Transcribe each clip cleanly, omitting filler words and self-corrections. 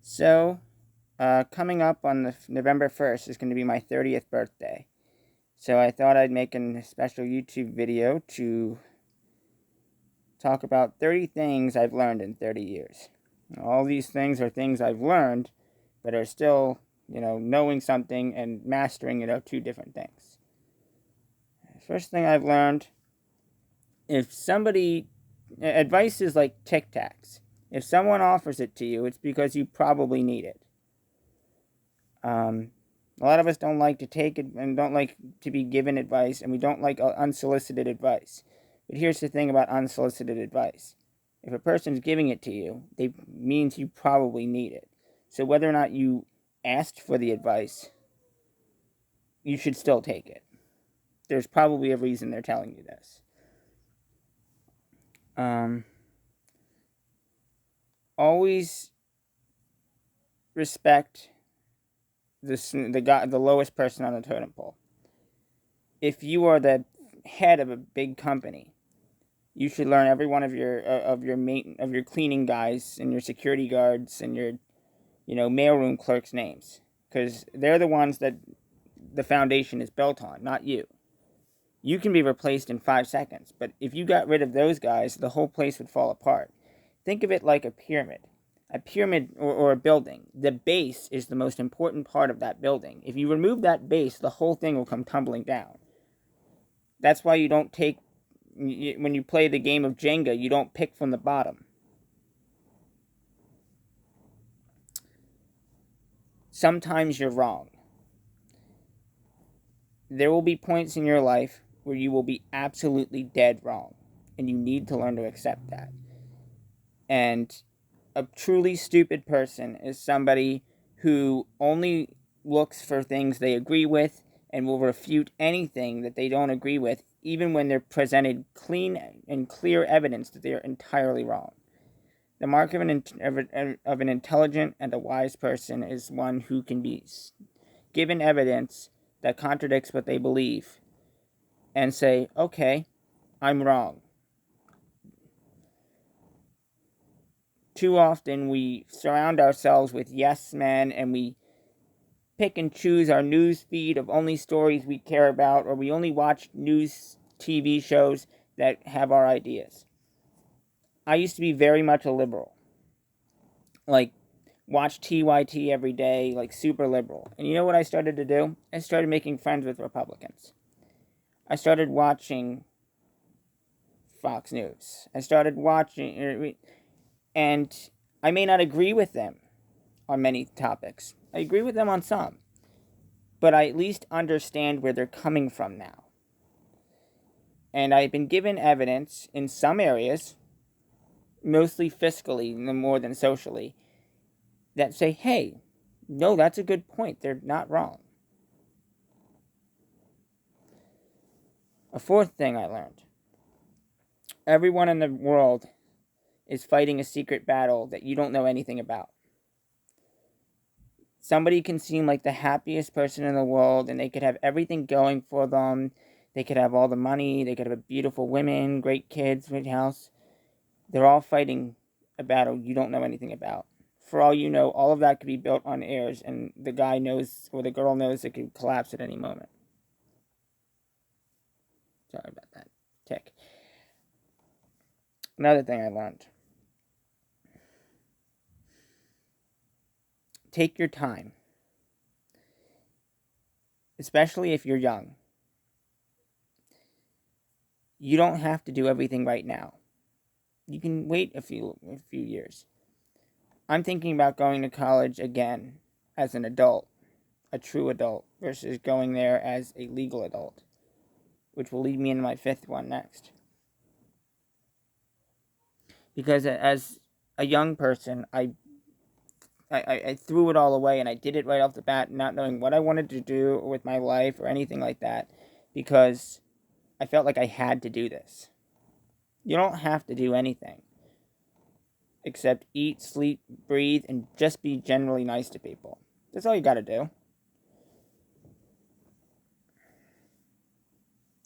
So, coming up on the November 1st is going to be my 30th birthday. So I thought I'd make a special YouTube video to talk about 30 things I've learned in 30 years. All these things are things I've learned, but are still, knowing something and mastering it are two different things. First thing I've learned, if somebody, advice is like Tic Tacs. If someone offers it to you, it's because you probably need it. A lot of us don't like to take it and don't like to be given advice, and we don't like unsolicited advice. But here's the thing about unsolicited advice. If a person's giving it to you, it means you probably need it. So whether or not you asked for the advice, you should still take it. There's probably a reason they're telling you this. Always respect the lowest person on the totem pole. If you are the head of a big company, you should learn every one of your cleaning guys and your security guards and your mailroom clerks' names, because they're the ones that the foundation is built on, not you. You can be replaced in 5 seconds, but if you got rid of those guys, the whole place would fall apart. Think of it like a pyramid. A pyramid or a building. The base is the most important part of that building. If you remove that base, the whole thing will come tumbling down. That's why you don't take, when you play the game of Jenga, you don't pick from the bottom. Sometimes you're wrong. There will be points in your life where you will be absolutely dead wrong, and you need to learn to accept that. And a truly stupid person is somebody who only looks for things they agree with and will refute anything that they don't agree with, even when they're presented clean and clear evidence that they are entirely wrong. The mark of an intelligent and a wise person is one who can be given evidence that contradicts what they believe and say, okay, I'm wrong. Too often we surround ourselves with yes men, and we pick and choose our news feed of only stories we care about, or we only watch news TV shows that have our ideas. I used to be very much a liberal. Like, watch TYT every day, like super liberal. And you know what I started to do? I started making friends with Republicans. I started watching Fox News. I started watching, and I may not agree with them on many topics. I agree with them on some, but I at least understand where they're coming from now. And I've been given evidence in some areas, mostly fiscally more than socially, that say, hey, no, that's a good point. They're not wrong. A fourth thing I learned. Everyone in the world is fighting a secret battle that you don't know anything about. Somebody can seem like the happiest person in the world, and they could have everything going for them. They could have all the money. They could have beautiful women, great kids, great house. They're all fighting a battle you don't know anything about. For all you know, all of that could be built on airs, and the guy knows, or the girl knows, it could collapse at any moment. Sorry about that tick. Another thing I learned. Take your time. Especially if you're young. You don't have to do everything right now. You can wait a few years. I'm thinking about going to college again as an adult, a true adult, versus going there as a legal adult, which will lead me into my fifth one next. Because as a young person, I threw it all away, and I did it right off the bat, not knowing what I wanted to do with my life or anything like that, because I felt like I had to do this. You don't have to do anything except eat, sleep, breathe, and just be generally nice to people. That's all you gotta do.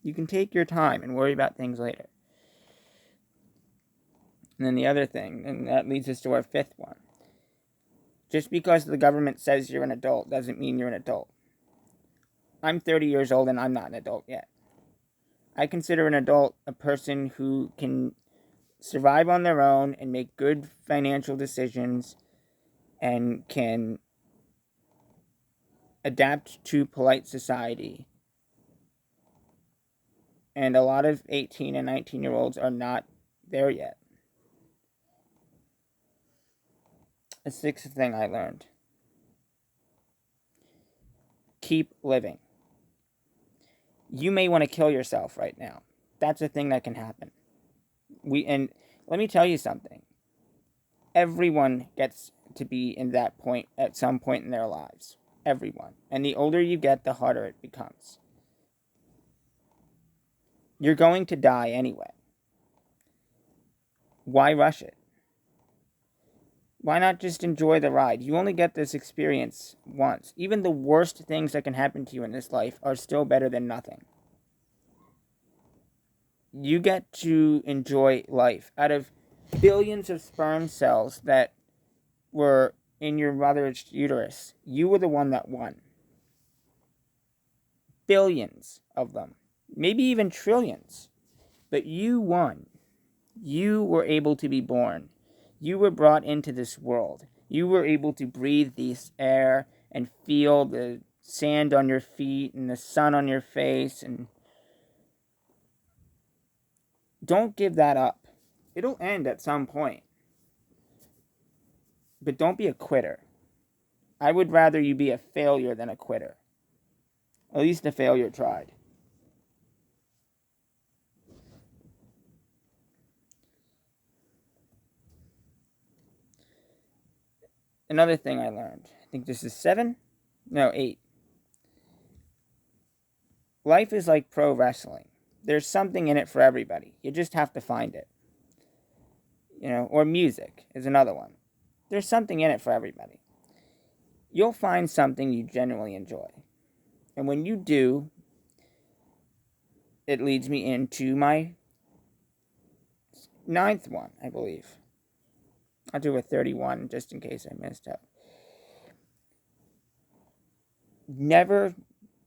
You can take your time and worry about things later. And then the other thing, and that leads us to our fifth one. Just because the government says you're an adult doesn't mean you're an adult. I'm 30 years old and I'm not an adult yet. I consider an adult a person who can survive on their own and make good financial decisions and can adapt to polite society. And a lot of 18 and 19-year-olds are not there yet. A sixth thing I learned: keep living. You may want to kill yourself right now. That's a thing that can happen. And let me tell you something. Everyone gets to be in that point at some point in their lives. Everyone. And the older you get, the harder it becomes. You're going to die anyway. Why rush it? Why not just enjoy the ride? You only get this experience once. Even the worst things that can happen to you in this life are still better than nothing. You get to enjoy life. Out of billions of sperm cells that were in your mother's uterus, you were the one that won. Billions of them. Maybe even trillions. But you won. You were able to be born. You were brought into this world. You were able to breathe this air and feel the sand on your feet and the sun on your face. And don't give that up. It'll end at some point. But don't be a quitter. I would rather you be a failure than a quitter. At least a failure tried. Another thing I learned. I think this is 7? No, 8. Life is like pro wrestling. There's something in it for everybody. You just have to find it. Or music is another one. There's something in it for everybody. You'll find something you genuinely enjoy. And when you do, it leads me into my 9th one, I believe. I'll do a 31 just in case I missed out. Never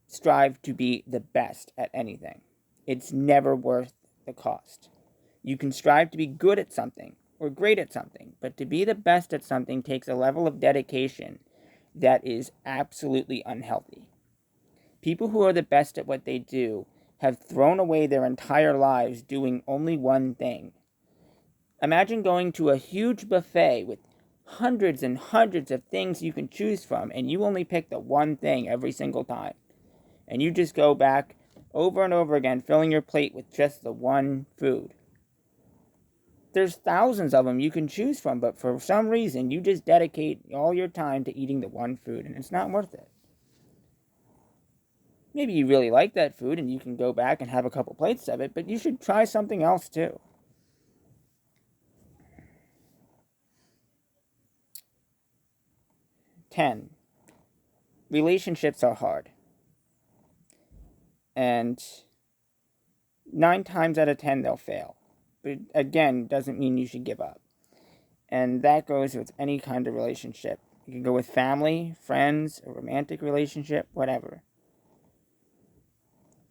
strive to be the best at anything. It's never worth the cost. You can strive to be good at something or great at something, but to be the best at something takes a level of dedication that is absolutely unhealthy. People who are the best at what they do have thrown away their entire lives doing only one thing. Imagine going to a huge buffet with hundreds and hundreds of things you can choose from, and you only pick the one thing every single time. And you just go back over and over again, filling your plate with just the one food. There's thousands of them you can choose from, but for some reason, you just dedicate all your time to eating the one food, and it's not worth it. Maybe you really like that food, and you can go back and have a couple plates of it, but you should try something else too. 10. Relationships are hard. And 9 times out of 10 they'll fail. But again, doesn't mean you should give up. And that goes with any kind of relationship. You can go with family, friends, a romantic relationship, whatever.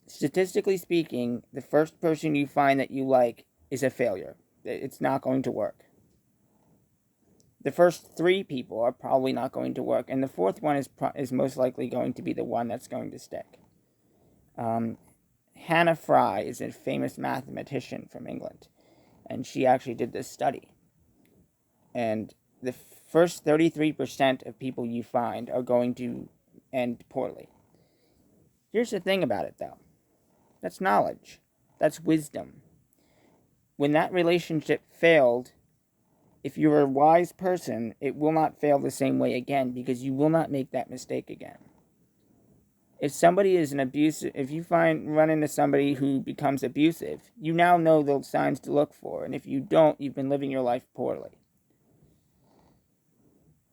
Statistically speaking, the first person you find that you like is a failure. It's not going to work. The first 3 people are probably not going to work, and the 4th one is most likely going to be the one that's going to stick. Hannah Fry is a famous mathematician from England, and she actually did this study. And the first 33% of people you find are going to end poorly. Here's the thing about it, though. That's knowledge. That's wisdom. When that relationship failed, if you're a wise person, it will not fail the same way again because you will not make that mistake again. If somebody is an abusive, if you run into somebody who becomes abusive, you now know the signs to look for. And if you don't, you've been living your life poorly.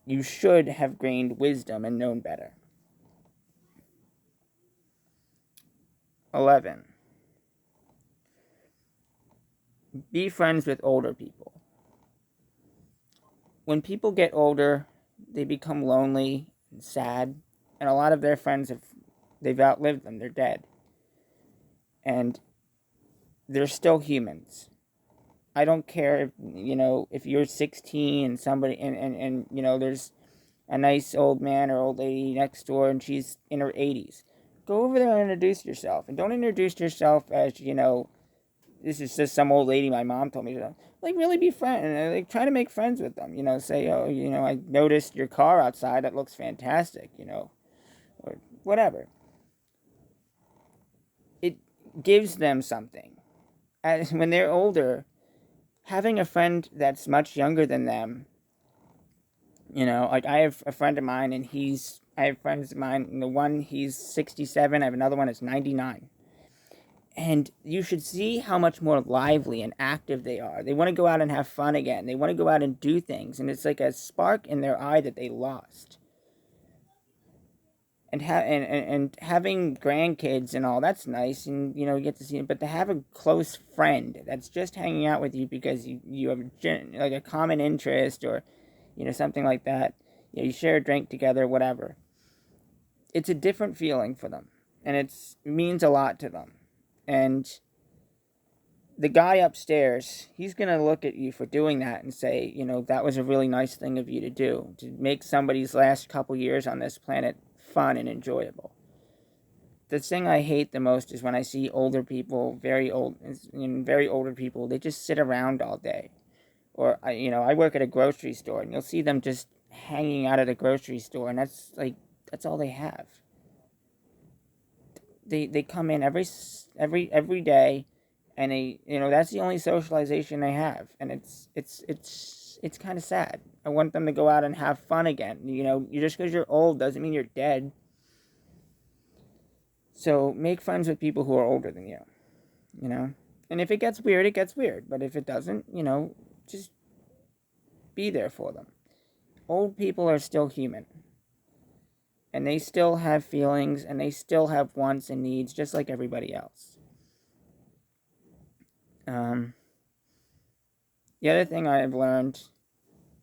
You should have gained wisdom and known better. 11. Be friends with older people. When people get older, they become lonely and sad, and a lot of their friends they've outlived them. They're dead, and they're still humans. I don't care if if you're 16 and somebody and there's a nice old man or old lady next door and she's in her 80s. Go over there and introduce yourself, and don't introduce yourself as this is just some old lady my mom told me to. Like, really be friend, like, try to make friends with them. Say, oh, I noticed your car outside. That looks fantastic. Or whatever. It gives them something. As when they're older, having a friend that's much younger than them. Like, I have a friend of mine, and I have friends of mine, and the one, he's 67. I have another one that's 99. And you should see how much more lively and active they are. They want to go out and have fun again. They want to go out and do things. And it's like a spark in their eye that they lost. And having grandkids and all, that's nice. And, you get to see it. But to have a close friend that's just hanging out with you because you have like a common interest or, something like that. You share a drink together, whatever. It's a different feeling for them. And it means a lot to them. And the guy upstairs, he's going to look at you for doing that and say, that was a really nice thing of you to do, to make somebody's last couple years on this planet fun and enjoyable. The thing I hate the most is when I see older people, very older people, they just sit around all day. Or, I work at a grocery store, and you'll see them just hanging out at a grocery store, and that's all they have. They come in every day, and that's the only socialization they have, and it's kind of sad. I want them to go out and have fun again. Just because you're old doesn't mean you're dead. So make friends with people who are older than you. And if it gets weird, it gets weird. But if it doesn't, just be there for them. Old people are still human. And they still have feelings, and they still have wants and needs, just like everybody else. The other thing I have learned,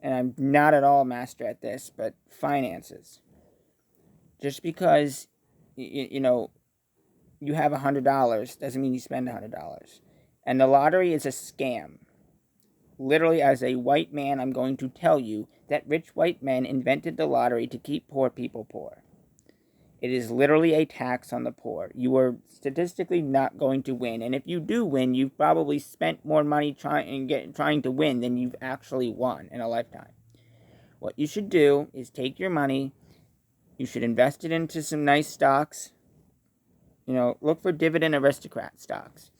and I'm not at all a master at this, but finances. Just because, you have $100 doesn't mean you spend $100. And the lottery is a scam. Literally, as a white man, I'm going to tell you that rich white men invented the lottery to keep poor people poor. It is literally a tax on the poor. You are statistically not going to win. And if you do win, you've probably spent more money trying to win than you've actually won in a lifetime. What you should do is take your money. You should invest it into some nice stocks. Look for dividend aristocrat stocks.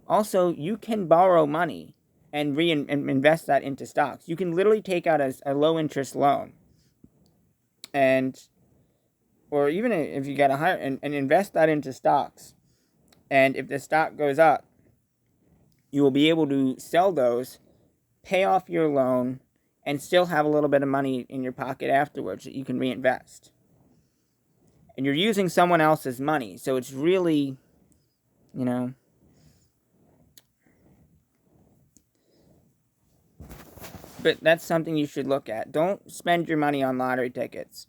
Also, you can borrow money and invest that into stocks. You can literally take out a low-interest loan. Or even if you got a higher, and invest that into stocks. And if the stock goes up, you will be able to sell those, pay off your loan, and still have a little bit of money in your pocket afterwards that you can reinvest. And you're using someone else's money, so it's really, But that's something you should look at. Don't spend your money on lottery tickets.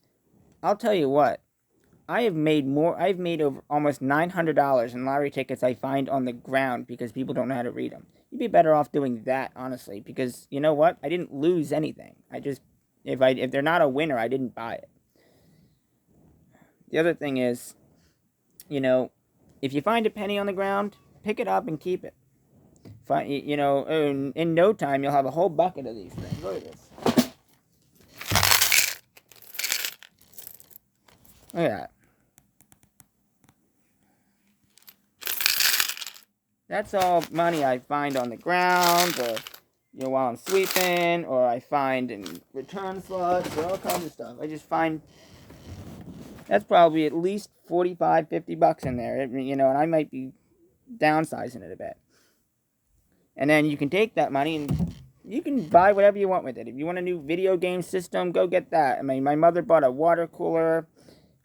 I'll tell you what. I've made over almost $900 in lottery tickets I find on the ground because people don't know how to read them. You'd be better off doing that, honestly, because you know what? I didn't lose anything. If they're not a winner, I didn't buy it. The other thing is, if you find a penny on the ground, pick it up and keep it. In no time, you'll have a whole bucket of these things. Look at this. Look at that. That's all money I find on the ground, or while I'm sweeping, or I find in return slots, or all kinds of stuff. I just find that's probably at least $45, $50 in there, and I might be downsizing it a bit. And then you can take that money and you can buy whatever you want with it. If you want a new video game system, go get that. I mean, my mother bought a water cooler.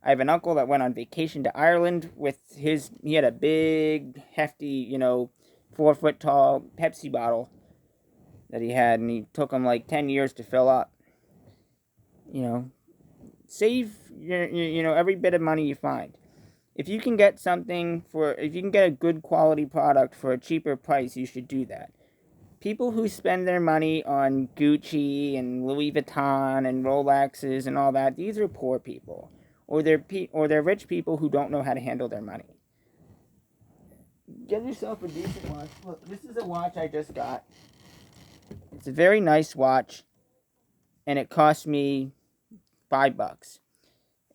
I have an uncle that went on vacation to Ireland with he had a big, hefty, 4-foot tall Pepsi bottle that he had, and he took him like 10 years to fill up. Save every bit of money you find. If you can get a good quality product for a cheaper price, you should do that. People who spend their money on Gucci and Louis Vuitton and Rolexes and all that, these are poor people, or they're rich people who don't know how to handle their money. Get yourself a decent watch. Look, this is a watch I just got. It's a very nice watch, and it cost me $5.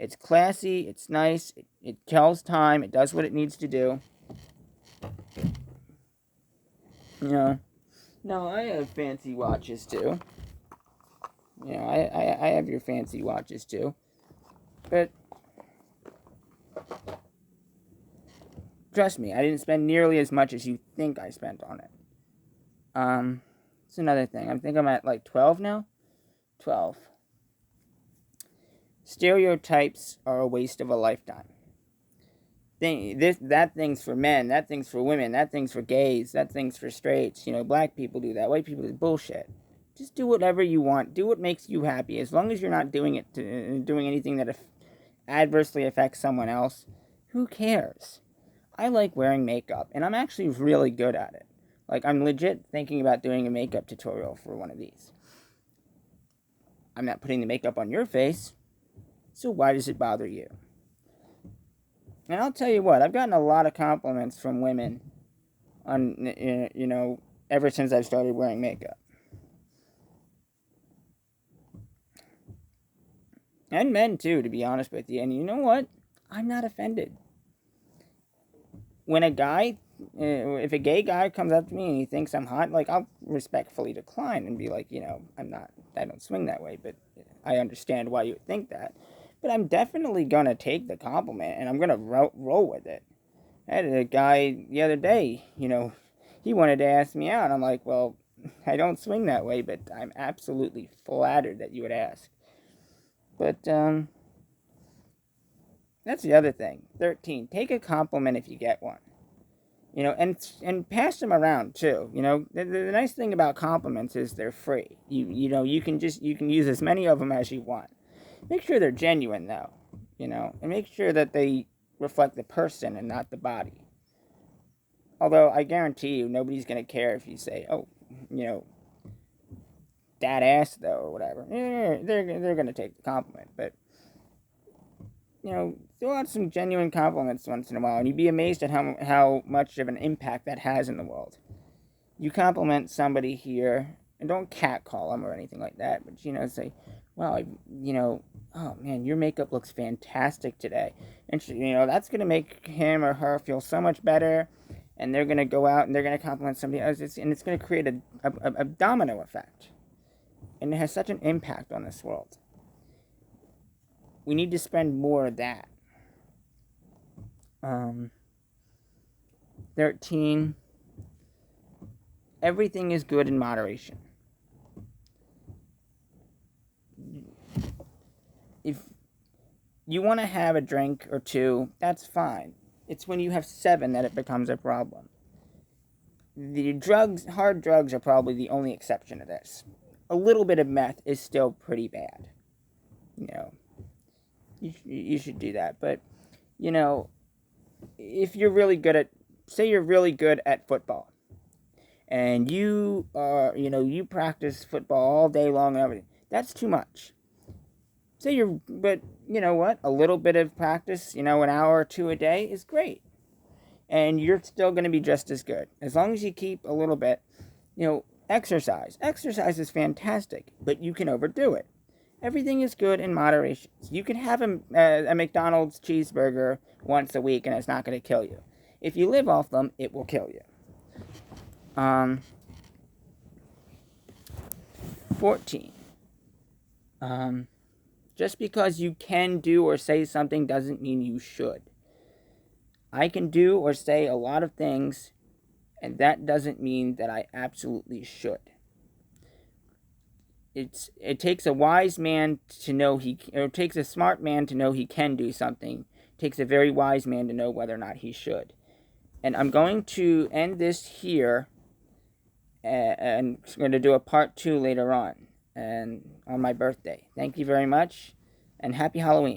It's classy, it's nice, it tells time, it does what it needs to do. No, I have fancy watches too. I have your fancy watches too. But trust me, I didn't spend nearly as much as you think I spent on it. It's another thing. I think I'm at like 12 now. 12. Stereotypes are a waste of a lifetime. That thing's for men, that thing's for women, that thing's for gays, that thing's for straights. Black people do that, white people do bullshit. Just do whatever you want. Do what makes you happy. As long as you're not doing anything that adversely affects someone else, who cares? I like wearing makeup, and I'm actually really good at it. Like, I'm legit thinking about doing a makeup tutorial for one of these. I'm not putting the makeup on your face, so why does it bother you? And I'll tell you what, I've gotten a lot of compliments from women ever since I've started wearing makeup. And men too, to be honest with you. And you know what? I'm not offended. When if a gay guy comes up to me and he thinks I'm hot, like, I'll respectfully decline and be like, I don't swing that way, but I understand why you would think that. But I'm definitely going to take the compliment, and I'm going to roll with it. I had a guy the other day, he wanted to ask me out. I'm like, well, I don't swing that way, but I'm absolutely flattered that you would ask. But, that's the other thing. 13, take a compliment if you get one. And pass them around, too. The nice thing about compliments is they're free. You can use as many of them as you want. Make sure they're genuine, though, and make sure that they reflect the person and not the body. Although, I guarantee you, nobody's going to care if you say, oh, that ass, though, or whatever. They're going to take the compliment, but, throw out some genuine compliments once in a while, and you'd be amazed at how much of an impact that has in the world. You compliment somebody here, and don't catcall them or anything like that, but, say, wow, oh man, your makeup looks fantastic today. And, that's going to make him or her feel so much better. And they're going to go out and they're going to compliment somebody else. And it's going to create a domino effect. And it has such an impact on this world. We need to spend more of that. 13. Everything is good in moderation. If you want to have a drink or two, that's fine. It's when you have 7 that it becomes a problem. The hard drugs are probably the only exception to this. A little bit of meth is still pretty bad. You should do that. But, if you're really good say you're really good at football, and you practice football all day long and everything, that's too much. But you know what? A little bit of practice, an hour or 2 a day is great. And you're still going to be just as good. As long as you keep a little bit, exercise. Exercise is fantastic, but you can overdo it. Everything is good in moderation. You can have a McDonald's cheeseburger once a week and it's not going to kill you. If you live off them, it will kill you. 14. Just because you can do or say something doesn't mean you should. I can do or say a lot of things, and that doesn't mean that I absolutely should. It takes a wise man to know it takes a smart man to know he can do something. It takes a very wise man to know whether or not he should. And I'm going to end this here, and I'm going to do a part 2 later on, and on my birthday. Thank you very much, and happy Halloween.